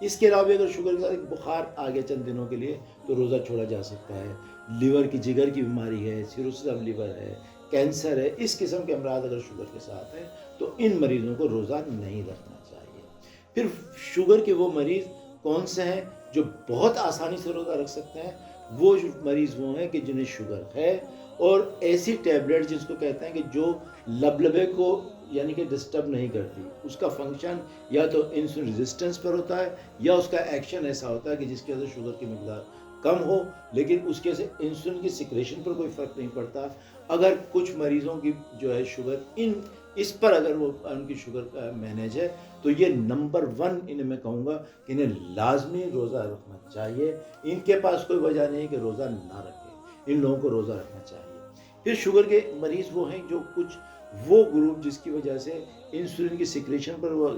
اس کے علاوہ اگر شوگر کے ساتھ ایک بخار آ گیا چند دنوں کے لیے تو روزہ چھوڑا جا سکتا ہے. لیور کی جگر کی بیماری ہے, سیروسس آف لیور ہے, کینسر ہے, اس قسم کے امراض اگر شوگر کے ساتھ ہیں تو ان مریضوں کو روزہ نہیں رکھنا چاہیے. پھر شوگر کے وہ مریض کون سے ہیں جو بہت آسانی سے روزہ رکھ سکتے ہیں؟ وہ مریض وہ ہیں کہ جنہیں شوگر ہے اور ایسی ٹیبلٹ جس کو کہتے ہیں کہ جو لبلبے کو یعنی کہ ڈسٹرب نہیں کرتی, اس کا فنکشن یا تو انسولین ریزسٹنس پر ہوتا ہے یا اس کا ایکشن ایسا ہوتا ہے کہ جس کی وجہ سے شوگر کی مقدار کم ہو, لیکن اس کے سے انسولین کی سیکریشن پر کوئی فرق نہیں پڑتا. اگر کچھ مریضوں کی جو ہے شوگر اس پر اگر وہ ان کی شوگر کا مینیج ہے تو یہ نمبر 1 انہیں میں کہوں گا کہ انہیں لازمی روزہ رکھنا چاہیے. ان کے پاس کوئی وجہ نہیں کہ روزہ نہ رکھے, ان لوگوں کو روزہ رکھنا چاہیے. پھر شوگر کے مریض وہ ہیں جو کچھ وہ گروپ جس کی وجہ سے انسولین کی سیکریشن پر وہ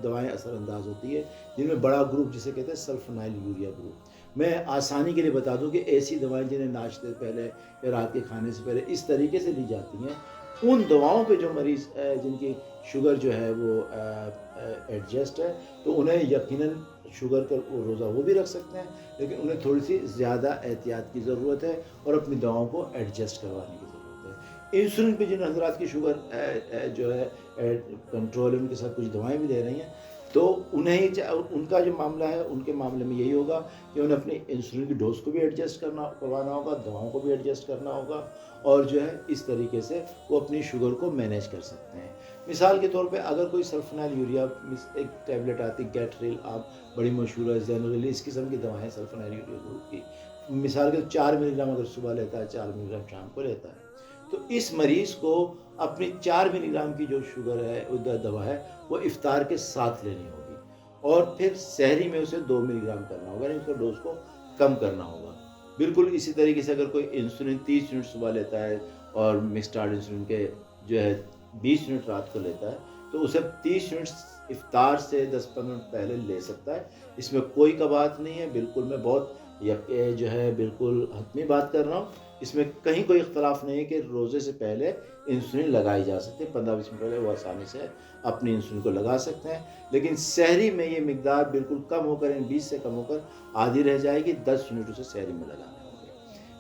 دوائیں اثر انداز ہوتی ہے, جن میں بڑا گروپ جسے کہتے ہیں سلفونائل یوریا گروپ. میں آسانی کے لیے بتا دوں کہ ایسی دوائیں جنہیں ناشتے سے پہلے یا رات کے کھانے سے پہلے اس طریقے سے لی جاتی ہیں, ان دواؤں پہ جو مریض جن کی شوگر جو ہے وہ ایڈجسٹ ہے تو انہیں یقیناً شوگر کا روزہ وہ بھی رکھ سکتے ہیں, لیکن انہیں تھوڑی سی زیادہ احتیاط کی ضرورت ہے اور اپنی دواؤں کو ایڈجسٹ کروانے کی ضرورت ہے. انسولین پہ جن حضرات کی شوگر جو ہے کنٹرول ہے, ان کے ساتھ کچھ دوائیں بھی دے رہی ہیں, تو انہیں ان کا جو معاملہ ہے ان کے معاملے میں یہی ہوگا کہ انہیں اپنی انسولین کی ڈوز کو بھی ایڈجسٹ کروانا ہوگا, دواؤں کو بھی ایڈجسٹ کرنا ہوگا, اور جو ہے اس طریقے سے وہ اپنی شوگر کو مینیج کر سکتے ہیں. مثال کے طور پہ اگر کوئی سلفونائل یوریا ایک ٹیبلٹ آتی گیٹریل, آپ بڑی مشہور ہے, زینوریل, اس قسم کی دوائیں سلفونائل یوریا گروپ کی, مثال کے 4 ملی گرام اگر صبح لیتا ہے, 4 ملی گرام شام کو لیتا ہے, تو اس مریض کو اپنی 4 ملی گرام کی جو شوگر ہے دوا ہے وہ افطار کے ساتھ لینی ہوگی, اور پھر سحری میں اسے 2 ملی گرام کرنا ہوگا, یعنی اس کا ڈوز کو کم کرنا ہوگا. بالکل اسی طریقے سے اگر کوئی انسولین 30 یونٹ صبح لیتا ہے اور مکسٹارڈ انسولین کے جو ہے 20 یونٹ رات کو لیتا ہے, تو اسے 30 یونٹ افطار سے 10-15 منٹ پہلے لے سکتا ہے. اس میں کوئی کباہت نہیں ہے, بالکل میں بہت جو ہے بالکل حتمی بات کر رہا ہوں. اس میں کہیں کوئی اختلاف نہیں ہے کہ روزے سے پہلے انسولین لگائی جا سکتی ہے, 15-20 منٹ پہلے وہ آسانی سے اپنی انسولین کو لگا سکتے ہیں, لیکن سحری میں یہ مقدار بالکل کم ہو کر 20 سے کم ہو کر آدھی رہ جائے گی, 10 یونٹ اسے سحری میں لگانے ہوں گے.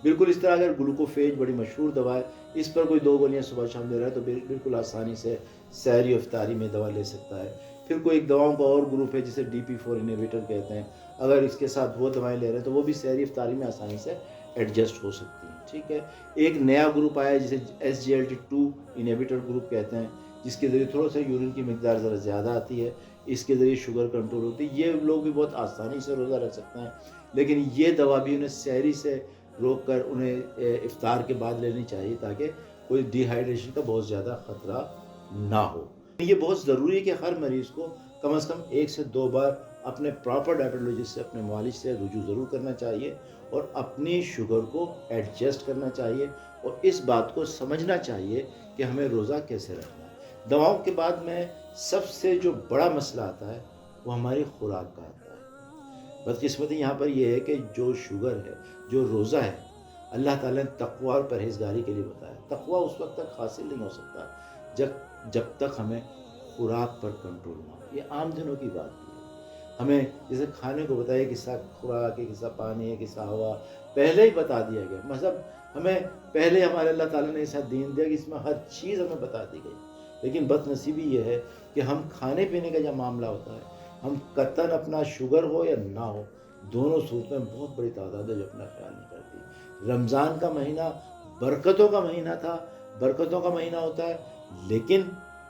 بالکل اس طرح اگر گلوکوفیج بڑی مشہور دوا ہے, اس پر کوئی 2 گولیاں صبح شام دے رہا ہے تو بالکل آسانی سے سحری و افطاری میں دوا لے سکتا ہے. پھر کوئی ایک دواؤں کا اور گروپ ہے جسے DP4 انہیبیٹر کہتے ہیں, اگر اس کے ساتھ وہ دوائیں لے رہے ہیں تو وہ بھی سحری افطاری میں آسانی سے ایڈجسٹ ہو سکتی ہیں. ٹھیک ہے, ایک نیا گروپ آیا ہے جسے SGLT2 انہیبیٹر گروپ کہتے ہیں, جس کے ذریعے تھوڑا سا یورین کی مقدار ذرا زیادہ آتی ہے, اس کے ذریعے شوگر کنٹرول ہوتی ہے. یہ لوگ بھی بہت آسانی سے روزہ رکھ سکتے ہیں, لیکن یہ دوا بھی انہیں سحری سے روک کر انہیں افطار کے بعد لینی چاہیے تاکہ کوئی ڈی ہائیڈریشن کا بہت زیادہ خطرہ نہ ہو. یہ بہت ضروری ہے کہ ہر مریض کو کم از کم 1 سے 2 بار اپنے پراپر ڈائبٹولوجسٹ سے, اپنے معالج سے رجوع ضرور کرنا چاہیے اور اپنی شوگر کو ایڈجسٹ کرنا چاہیے, اور اس بات کو سمجھنا چاہیے کہ ہمیں روزہ کیسے رکھنا ہے. دواؤں کے بعد میں سب سے جو بڑا مسئلہ آتا ہے وہ ہماری خوراک کا آتا ہے. بدقسمتی یہاں پر یہ ہے کہ جو شوگر ہے, جو روزہ ہے, اللہ تعالیٰ نے تقویٰ اور پرہیزگاری کے لیے بتایا. تقویٰ اس وقت تک حاصل نہیں ہو سکتا جب تک ہمیں خوراک پر کنٹرول نہ ہو. یہ عام دنوں کی بات ہے. ہمیں جیسے کھانے کو بتایا کہ خوراک ہے, کسا پانی ہے, کسا ہوا, پہلے ہی بتا دیا گیا. مذہب ہمیں پہلے ہمارے اللہ تعالیٰ نے ایسا دین دیا کہ اس میں ہر چیز ہمیں بتا دی گئی, لیکن بد نصیبی یہ ہے کہ ہم کھانے پینے کا جب معاملہ ہوتا ہے, ہم قطعاً اپنا شوگر ہو یا نہ ہو, دونوں صورتوں میں بہت بڑی تعداد ہے جو اپنا خیال نہیں کرتی. رمضان کا مہینہ برکتوں کا مہینہ تھا, برکتوں کا مہینہ ہوتا ہے, لیکن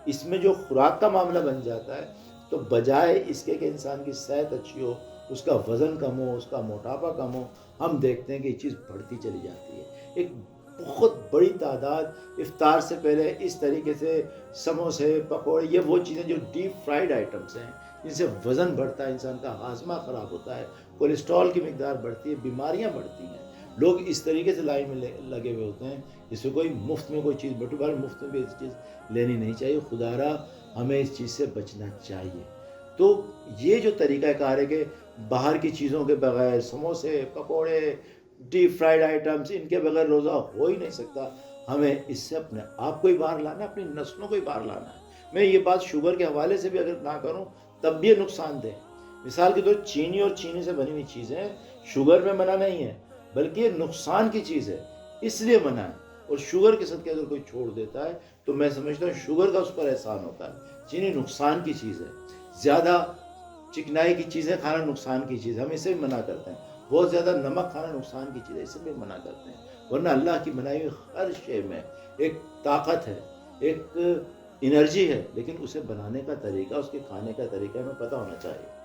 اس میں جو خوراک کا معاملہ بن جاتا ہے تو بجائے اس کے کہ انسان کی صحت اچھی ہو, اس کا وزن کم ہو, اس کا موٹاپا کم ہو, ہم دیکھتے ہیں کہ یہ چیز بڑھتی چلی جاتی ہے. ایک بہت بڑی تعداد افطار سے پہلے اس طریقے سے سموسے, پکوڑے, یہ وہ چیزیں جو ڈیپ فرائیڈ آئٹمس ہیں, جن سے وزن بڑھتا ہے, انسان کا ہاضمہ خراب ہوتا ہے, کولیسٹرول کی مقدار بڑھتی ہے, بیماریاں بڑھتی ہیں. لوگ اس طریقے سے لائن میں لگے ہوئے ہوتے ہیں جس سے کوئی مفت میں کوئی چیز بٹو بھر مفت میں بھی ایسی چیز لینی نہیں چاہیے. خدا را ہمیں اس چیز سے بچنا چاہیے. تو یہ جو طریقہ کار ہے کہ باہر کی چیزوں کے بغیر, سموسے, پکوڑے, ڈیپ فرائیڈ آئٹمس, ان کے بغیر روزہ ہو ہی نہیں سکتا. ہمیں اس سے اپنے آپ کو ہی باہر لانا ہے, اپنی نسلوں کو ہی باہر لانا ہے. میں یہ بات شوگر کے حوالے سے بھی اگر نہ کروں تب بھی یہ نقصان دہ, مثال کے طور چینی اور چینی سے بنی ہوئی چیزیں شوگر میں منع نہیں ہے، بلکہ یہ نقصان کی چیز ہے، اس لیے منع ہے۔ اور شوگر کے صدقے اگر کوئی چھوڑ دیتا ہے تو میں سمجھتا ہوں شوگر کا اس پر احسان ہوتا ہے۔ چینی نقصان کی چیز ہے، زیادہ چکنائی کی چیزیں کھانا نقصان کی چیز ہے، ہم اسے بھی منع کرتے ہیں۔ بہت زیادہ نمک کھانا نقصان کی چیز ہے، اسے بھی منع کرتے ہیں۔ ورنہ اللہ کی بنائی ہوئی ہر شے میں ایک طاقت ہے، ایک انرجی ہے، لیکن اسے بنانے کا طریقہ، اس کے کھانے کا طریقہ ہمیں پتہ ہونا چاہیے۔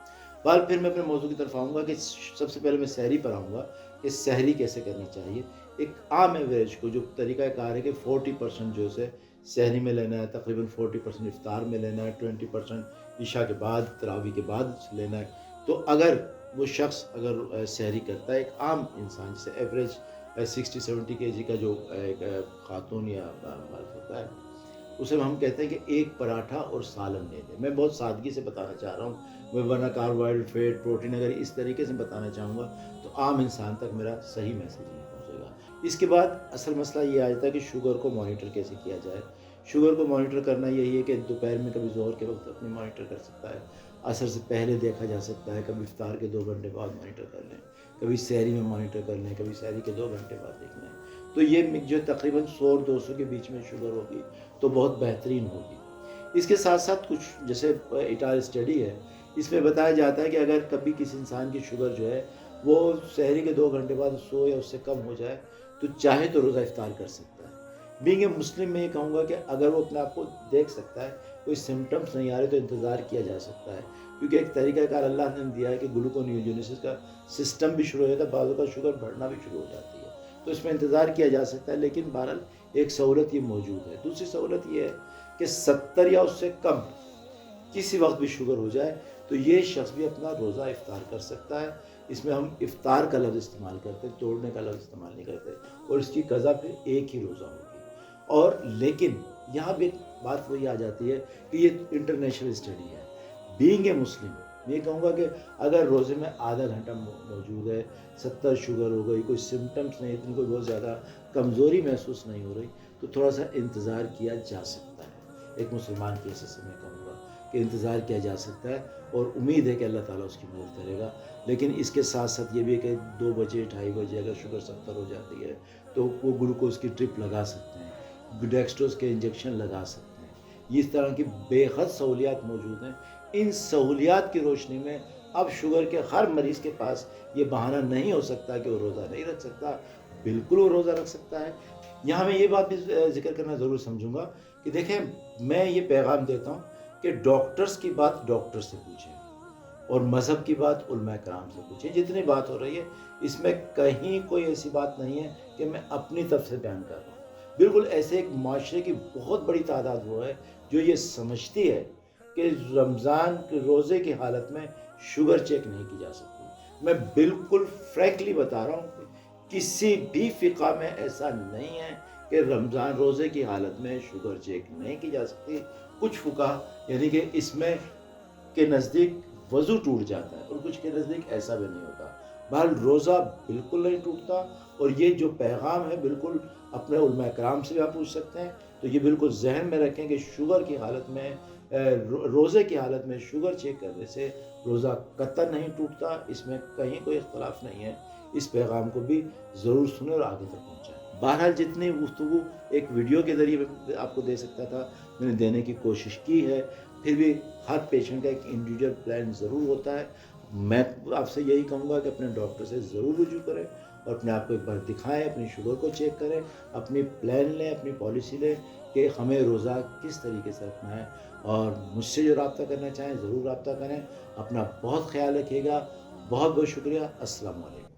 بال پھر میں اپنے موضوع کی طرف آؤں گا کہ سب سے پہلے میں سحری پر آؤں گا کہ سحری کیسے کرنی چاہیے۔ ایک عام ایوریج کو جو طریقہ کار ہے کہ 40% جو اسے سحری میں لینا ہے، تقریباً 40% افطار میں لینا ہے، 20% عشاء کے بعد، تراویح کے بعد لینا ہے۔ تو اگر وہ شخص اگر سحری کرتا ہے، ایک عام انسان جسے ایوریج 60-70 kg کا جو ایک خاتون یا مرد ہوتا ہے، اسے ہم کہتے ہیں کہ ایک پراٹھا اور سالن لے لیں۔ میں بہت سادگی سے بتانا چاہ رہا ہوں، میں ورنہ کاربوہائیڈریٹ، فیٹ، پروٹین اگر اس طریقے سے بتانا چاہوں گا تو عام انسان تک میرا صحیح میسیج نہیں پہنچے گا۔ اس کے بعد اصل مسئلہ یہ آ جاتا ہے کہ شوگر کو مانیٹر کیسے کیا جائے۔ شوگر کو مانیٹر کرنا یہی ہے کہ دوپہر میں کبھی ظہر کے وقت اپنی مانیٹر کر سکتا ہے، عصر سے پہلے دیکھا جا سکتا ہے، کبھی افطار کے 2 گھنٹے بعد مانیٹر کر لیں، کبھی سحری میں مانیٹر کر لیں، کبھی سحری کے 2 گھنٹے بعد دیکھ لیں۔ تو یہ جو تقریباً 100 اور 200 کے بیچ میں شوگر ہوگی تو بہت بہترین ہوگی۔ اس کے ساتھ ساتھ کچھ جیسے اٹال اسٹڈی ہے، اس میں بتایا جاتا ہے کہ اگر کبھی کسی انسان کی شوگر جو ہے وہ سحری کے 2 گھنٹے بعد 100 یا اس سے کم ہو جائے تو چاہے تو روزہ افطار کر سکتا ہے۔ بینگ اے مسلم میں یہ کہوں گا کہ اگر وہ اپنے آپ کو دیکھ سکتا ہے، کوئی سمٹمز نہیں آ رہے تو انتظار کیا جا سکتا ہے، کیونکہ ایک طریقہ کار اللہ نے دیا ہے کہ گلوکونیوجینسس کا سسٹم بھی شروع ہو جاتا ہے، بعضوں کا شوگر بڑھنا بھی شروع ہو جاتی ہے، تو اس میں انتظار کیا جا سکتا ہے۔ لیکن بہرحال ایک سہولت یہ موجود ہے۔ دوسری سہولت یہ ہے کہ 70 یا اس سے کم کسی وقت بھی شوگر ہو جائے تو یہ شخص بھی اپنا روزہ افطار کر سکتا ہے۔ اس میں ہم افطار کا لفظ استعمال کرتے ہیں، توڑنے کا لفظ استعمال نہیں کرتے، اور اس کی قضا پھر ایک ہی روزہ ہوگی۔ اور لیکن یہاں بھی بات وہی آ جاتی ہے کہ یہ انٹرنیشنل اسٹڈی ہے۔ بینگ اے مسلم میں یہ کہوں گا کہ اگر روزے میں آدھا گھنٹہ موجود ہے، 70 شوگر ہو گئی، کوئی سمٹمز نہیں، اتنی کوئی بہت زیادہ کمزوری محسوس نہیں ہو رہی، تو تھوڑا سا انتظار کیا جا سکتا ہے۔ ایک مسلمان کے حصے سے میں کہوں گا کہ انتظار کیا جا سکتا ہے، اور امید ہے کہ اللہ تعالیٰ اس کی مدد کرے گا۔ لیکن اس کے ساتھ ساتھ یہ بھی ہے کہ 2 بجے 2:30 بجے اگر شوگر 70 ہو جاتی ہے تو وہ گلوکوز کی ٹرپ لگا سکتے ہیں، ڈیکسٹروز کے انجیکشن لگا سکتے ہیں۔ اس طرح کی بے حد سہولیات موجود ہیں۔ ان سہولیات کی روشنی میں اب شوگر کے ہر مریض کے پاس یہ بہانہ نہیں ہو سکتا کہ وہ روزہ نہیں رکھ سکتا، بالکل وہ روزہ رکھ سکتا ہے۔ یہاں میں یہ بات بھی ذکر کرنا ضرور سمجھوں گا کہ دیکھیں، میں یہ پیغام دیتا ہوں کہ ڈاکٹرز کی بات ڈاکٹر سے پوچھیں، اور مذہب کی بات علماء کرام سے پوچھیں۔ جتنی بات ہو رہی ہے اس میں کہیں کوئی ایسی بات نہیں ہے کہ میں اپنی طرف سے بیان کر رہا ہوں۔ بالکل ایسے ایک معاشرے کی بہت بڑی تعداد وہ ہے جو یہ سمجھتی ہے کہ رمضان کے روزے کی حالت میں شوگر چیک نہیں کی جا سکتی۔ میں بالکل فرینکلی بتا رہا ہوں کہ کسی بھی فقہ میں ایسا نہیں ہے کہ رمضان روزے کی حالت میں شوگر چیک نہیں کی جا سکتی۔ کچھ فقہ یعنی کہ اس میں کے نزدیک وضو ٹوٹ جاتا ہے، اور کچھ کے نزدیک ایسا بھی نہیں ہوتا۔ بہرحال روزہ بالکل نہیں ٹوٹتا، اور یہ جو پیغام ہے بالکل اپنے علماء کرام سے بھی آپ پوچھ سکتے ہیں۔ تو یہ بالکل ذہن میں رکھیں کہ شوگر کی حالت میں، روزے کی حالت میں شوگر چیک کرنے سے روزہ قطعاً نہیں ٹوٹتا، اس میں کہیں کوئی اختلاف نہیں ہے۔ اس پیغام کو بھی ضرور سنیں اور آگے تک پہنچائیں۔ بہرحال جتنی گفتگو ایک ویڈیو کے ذریعے میں آپ کو دے سکتا تھا میں نے دینے کی کوشش کی ہے۔ پھر بھی ہر پیشنٹ کا ایک انڈیویجول پلان ضرور ہوتا ہے۔ میں آپ سے یہی کہوں گا کہ اپنے ڈاکٹر سے ضرور رجوع کریں، اور اپنے آپ کو ایک بار دکھائیں، اپنی شوگر کو چیک کریں، اپنی پلان لیں، اپنی پالیسی لیں کہ ہمیں روزہ کس طریقے سے رکھنا ہے۔ اور مجھ سے جو رابطہ کرنا چاہیں ضرور رابطہ کریں۔ اپنا بہت خیال رکھیے گا۔ بہت بہت شکریہ۔ السلام علیکم۔